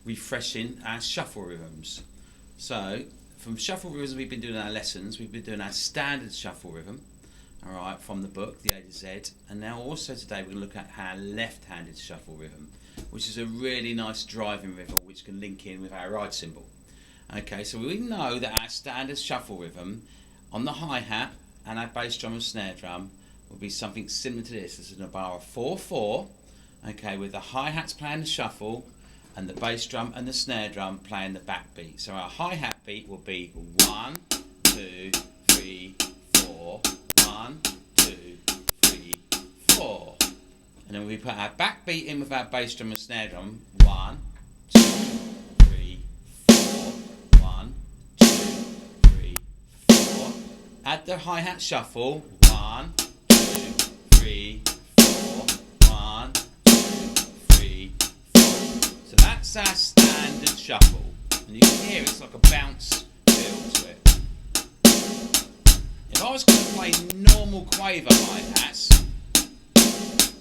refreshing our shuffle rhythms. So from shuffle rhythms we've been doing our lessons, we've been doing our standard shuffle rhythm, alright, from the book, the A to Z, and now also today we're going to look at our left-handed shuffle rhythm, which is a really nice driving rhythm which can link in with our ride cymbal. Okay, so we know that our standard shuffle rhythm on the hi-hat and our bass drum and snare drum will be something similar to this. This is a bar of 4/4, okay, with the hi-hats playing the shuffle and the bass drum and the snare drum playing the backbeat. So our hi-hat beat will be 1, 2, 3, 4, 1, 2, 3, 4. And then we put our backbeat in with our bass drum and snare drum. 1, 2, 3, 4. 1, 2, 3, 4. Add the hi-hat shuffle. 1, 2, 3, 4. 1, 2, 3, 4. So that's our standard shuffle. And you can hear it's like a bounce feel to it. If I was going to play normal quaver hi-hats,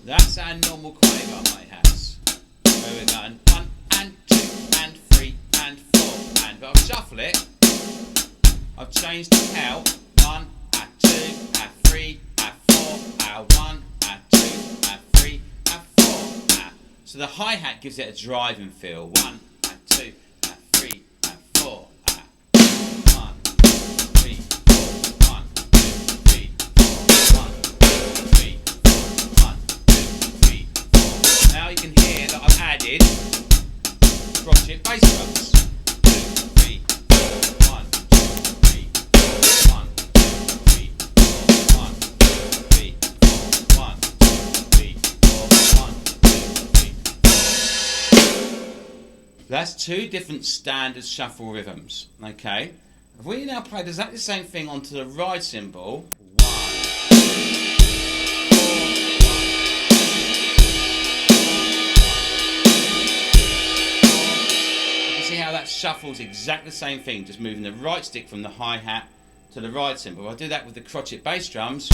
that's our normal quaver hi-hats. So we're going 1 and 2 and 3 and 4 and, but I'll shuffle it. I've changed the count. 1, 2, 3, 4, 1, 2, 3, 4. So the hi-hat gives it a driving feel. 1, 2, 3, 4. 1, 3, 4. 1, 2, 3, 4. 1, 2, 3, 4. 1, 2, 3, 4. Now you can hear that I've added crotchet bass drums. 2, 3, 4. 1, 2, 3, 4. 1, 2, 3, 4. 1, 2, 3, 4. 1, 2, 3, 4. 1, 2, 3, 4. That's two different standard shuffle rhythms. Okay. If we now play exactly the same thing onto the ride cymbal. 1, 2, 3, 4. See how that shuffles exactly the same thing, just moving the right stick from the hi-hat to the ride cymbal. If I do that with the crotchet bass drums.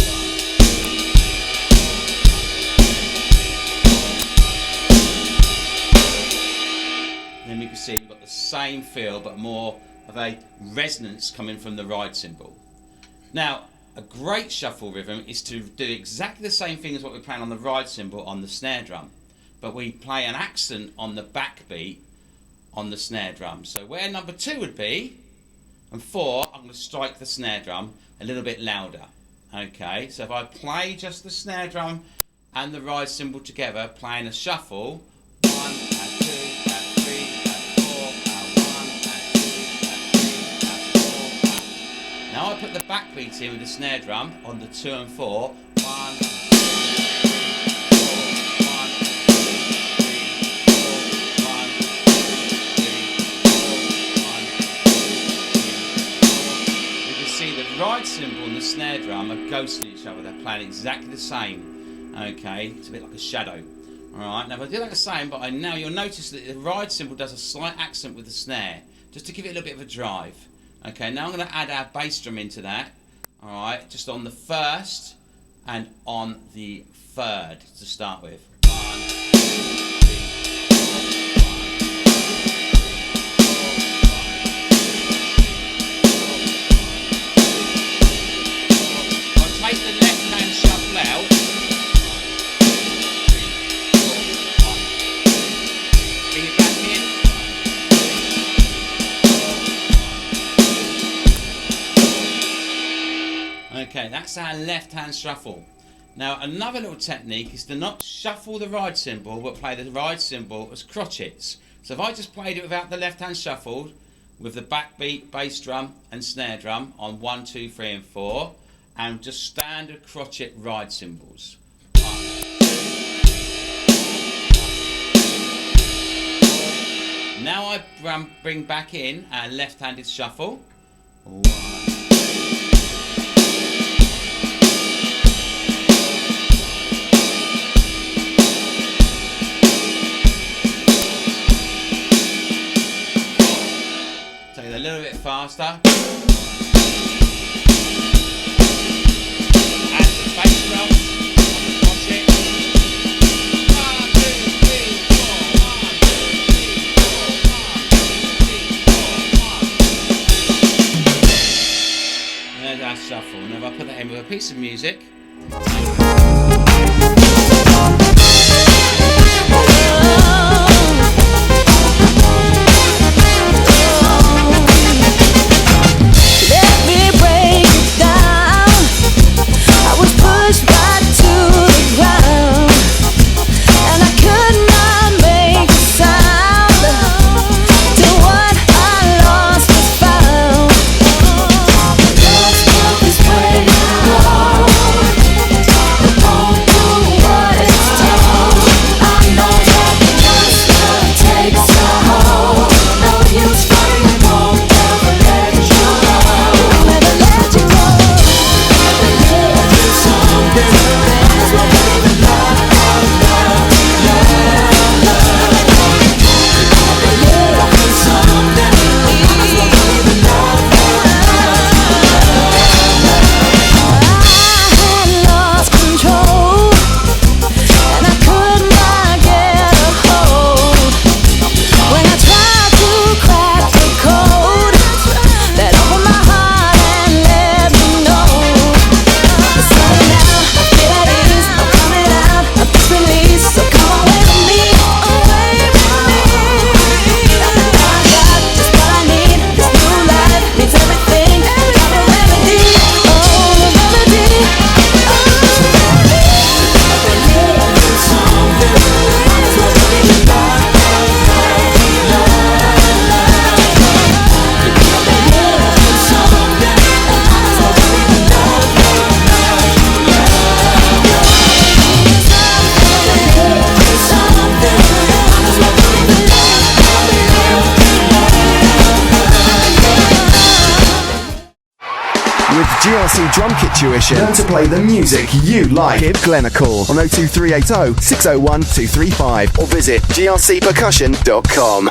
Then you can see you've got the same feel but more of a resonance coming from the ride cymbal. Now, a great shuffle rhythm is to do exactly the same thing as what we're playing on the ride cymbal on the snare drum, but we play an accent on the backbeat on the snare drum. So where number 2 would be, and 4, I'm going to strike the snare drum a little bit louder. Okay, so if I play just the snare drum and the ride cymbal together, playing a shuffle, 1 and 2 and 3 and 4 and 1 and 2 and 3 and 4. Now I put the backbeat in with the snare drum on the 2 and 4. 1, 2, 3, 4. 1, 2, 3, 4. 1, 2, 3, 4. The ride cymbal and the snare drum are ghosting each other. They're playing exactly the same. Okay, it's a bit like a shadow. Alright, now if I do that the same, but now you'll notice that the ride cymbal does a slight accent with the snare, just to give it a little bit of a drive. Okay, now I'm going to add our bass drum into that. Alright, just on the first and on the third to start with. 1, 2, 3, 4. I'll take the left hand shuffle out. 1, 2, 3, 4. 1, 2, 3, 4. Bring it back in. 1, 2, 3, 4. Okay, that's our left hand shuffle. Now another little technique is to not shuffle the ride cymbal but play the ride cymbal as crotchets. So if I just played it without the left hand shuffled, with the backbeat, bass drum and snare drum on 1, 2, 3 and 4, and just standard crotchet ride cymbals. 1, 2, 3, 4. Now I bring back in our left handed shuffle. 1, a little bit faster. And the bass drum, watch it. 1, 2, 3, 4. 1, 2, 3, 4. 1, our shuffle. Now if I put that in with a piece of music. With GRC Drum Kit Tuition, learn to play the music you like. Give Glenn a call on 02380 601 235 or visit grcpercussion.com.